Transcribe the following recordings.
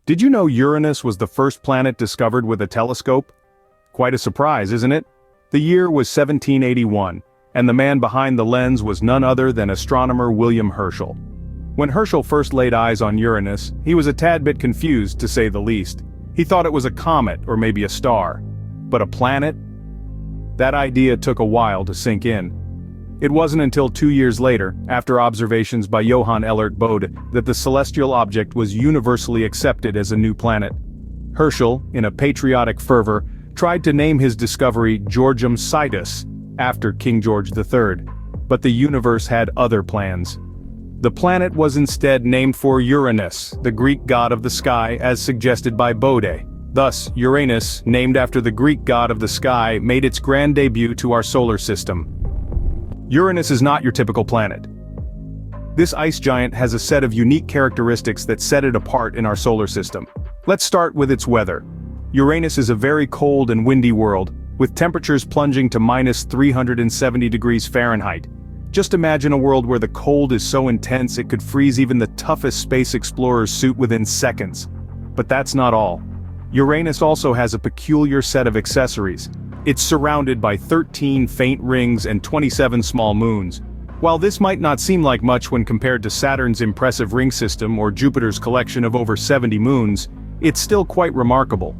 Did you know Uranus was the first planet discovered with a telescope? Quite a surprise, isn't it? The year was 1781, and the man behind the lens was none other than astronomer William Herschel. When Herschel first laid eyes on Uranus, he was a tad bit confused, to say the least. He thought it was a comet or maybe a star. But a planet? That idea took a while to sink in. It wasn't until 2 years later, after observations by Johann Elert Bode, that the celestial object was universally accepted as a new planet. Herschel, in a patriotic fervor, tried to name his discovery Georgium Sidus, after King George III. But the universe had other plans. The planet was instead named for Uranus, the Greek god of the sky, as suggested by Bode. Thus, Uranus, named after the Greek god of the sky, made its grand debut to our solar system. Uranus is not your typical planet. This ice giant has a set of unique characteristics that set it apart in our solar system. Let's start with its weather. Uranus is a very cold and windy world, with temperatures plunging to minus 370 degrees Fahrenheit. Just imagine a world where the cold is so intense it could freeze even the toughest space explorer's suit within seconds. But that's not all. Uranus also has a peculiar set of accessories. It's surrounded by 13 faint rings and 27 small moons. While this might not seem like much when compared to Saturn's impressive ring system or Jupiter's collection of over 70 moons, it's still quite remarkable.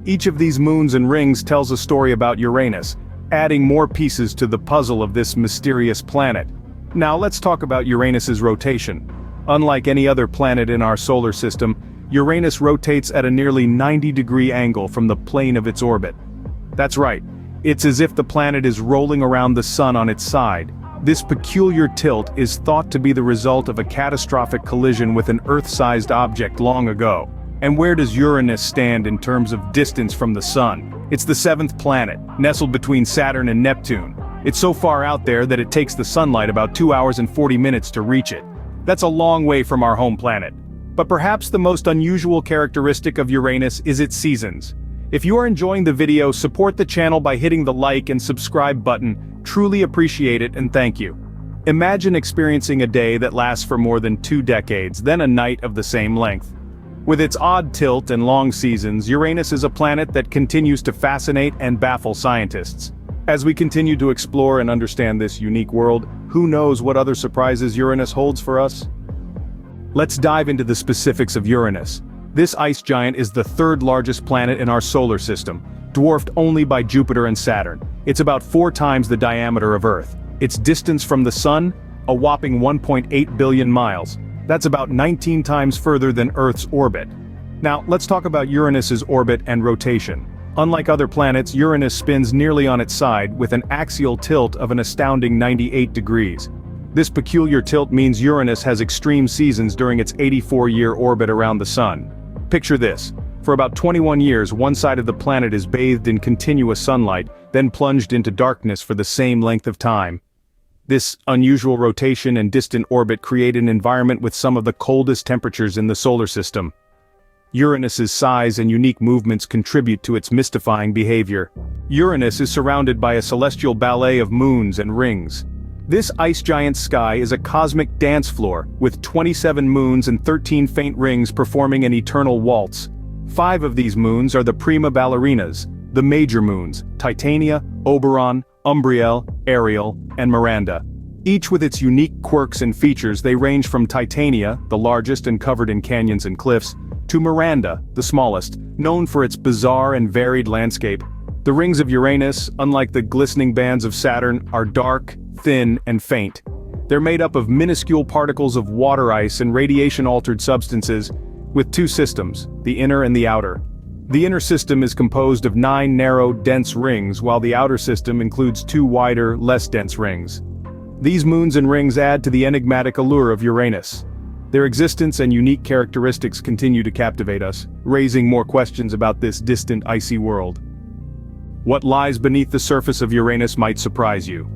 Each of these moons and rings tells a story about Uranus, adding more pieces to the puzzle of this mysterious planet. Now let's talk about Uranus's rotation. Unlike any other planet in our solar system, Uranus rotates at a nearly 90-degree angle from the plane of its orbit. That's right, it's as if the planet is rolling around the sun on its side. This peculiar tilt is thought to be the result of a catastrophic collision with an Earth-sized object long ago. And where does Uranus stand in terms of distance from the sun? It's the seventh planet, nestled between Saturn and Neptune. It's so far out there that it takes the sunlight about 2 hours and 40 minutes to reach it. That's a long way from our home planet. But perhaps the most unusual characteristic of Uranus is its seasons. If you are enjoying the video, support the channel by hitting the like and subscribe button. Truly appreciate it and thank you. Imagine experiencing a day that lasts for more than 2 decades, then a night of the same length. With its odd tilt and long seasons, Uranus is a planet that continues to fascinate and baffle scientists. As we continue to explore and understand this unique world, who knows what other surprises Uranus holds for us? Let's dive into the specifics of Uranus. This ice giant is the third largest planet in our solar system, dwarfed only by Jupiter and Saturn. It's about 4 times the diameter of Earth. Its distance from the Sun? A whopping 1.8 billion miles. That's about 19 times further than Earth's orbit. Now, let's talk about Uranus's orbit and rotation. Unlike other planets, Uranus spins nearly on its side with an axial tilt of an astounding 98 degrees. This peculiar tilt means Uranus has extreme seasons during its 84-year orbit around the Sun. Picture this. For about 21 years, one side of the planet is bathed in continuous sunlight, then plunged into darkness for the same length of time. This unusual rotation and distant orbit create an environment with some of the coldest temperatures in the solar system. Uranus's size and unique movements contribute to its mystifying behavior. Uranus is surrounded by a celestial ballet of moons and rings. This ice giant's sky is a cosmic dance floor, with 27 moons and 13 faint rings performing an eternal waltz. 5 of these moons are the prima ballerinas, the major moons, Titania, Oberon, Umbriel, Ariel, and Miranda. Each with its unique quirks and features. They range from Titania, the largest and covered in canyons and cliffs, to Miranda, the smallest, known for its bizarre and varied landscape. The rings of Uranus, unlike the glistening bands of Saturn, are dark, thin, and faint. They're made up of minuscule particles of water ice and radiation-altered substances, with 2 systems, the inner and the outer. The inner system is composed of 9 narrow, dense rings, while the outer system includes 2 wider, less dense rings. These moons and rings add to the enigmatic allure of Uranus. Their existence and unique characteristics continue to captivate us, raising more questions about this distant icy world. What lies beneath the surface of Uranus might surprise you.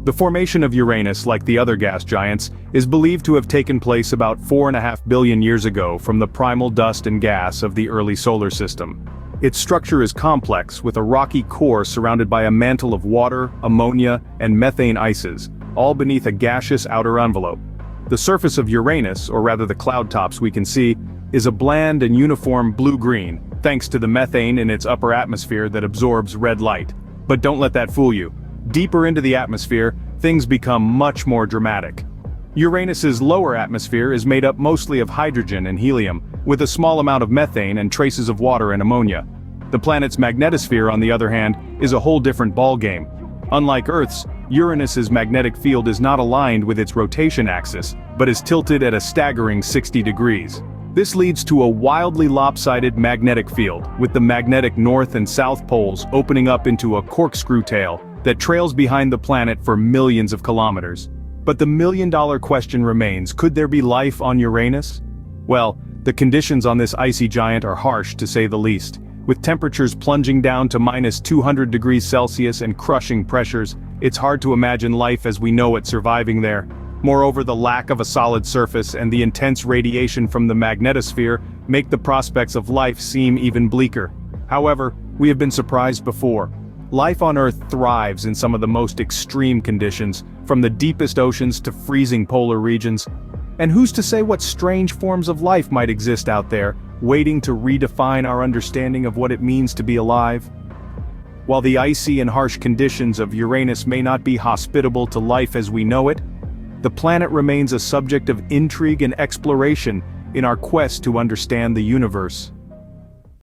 The formation of Uranus, like the other gas giants, is believed to have taken place about 4.5 billion years ago from the primal dust and gas of the early solar system. Its structure is complex, with a rocky core surrounded by a mantle of water, ammonia, and methane ices, all beneath a gaseous outer envelope. The surface of Uranus, or rather the cloud tops we can see, is a bland and uniform blue-green, thanks to the methane in its upper atmosphere that absorbs red light. But don't let that fool you. Deeper into the atmosphere, things become much more dramatic. Uranus's lower atmosphere is made up mostly of hydrogen and helium, with a small amount of methane and traces of water and ammonia. The planet's magnetosphere, on the other hand, is a whole different ballgame. Unlike Earth's, Uranus's magnetic field is not aligned with its rotation axis, but is tilted at a staggering 60 degrees. This leads to a wildly lopsided magnetic field, with the magnetic north and south poles opening up into a corkscrew tail that trails behind the planet for millions of kilometers. But the million-dollar question remains, could there be life on Uranus? Well, the conditions on this icy giant are harsh to say the least. With temperatures plunging down to minus 200 degrees Celsius and crushing pressures, it's hard to imagine life as we know it surviving there. Moreover, the lack of a solid surface and the intense radiation from the magnetosphere make the prospects of life seem even bleaker. However, we have been surprised before. Life on Earth thrives in some of the most extreme conditions, from the deepest oceans to freezing polar regions. And who's to say what strange forms of life might exist out there, waiting to redefine our understanding of what it means to be alive? While the icy and harsh conditions of Uranus may not be hospitable to life as we know it, the planet remains a subject of intrigue and exploration in our quest to understand the universe.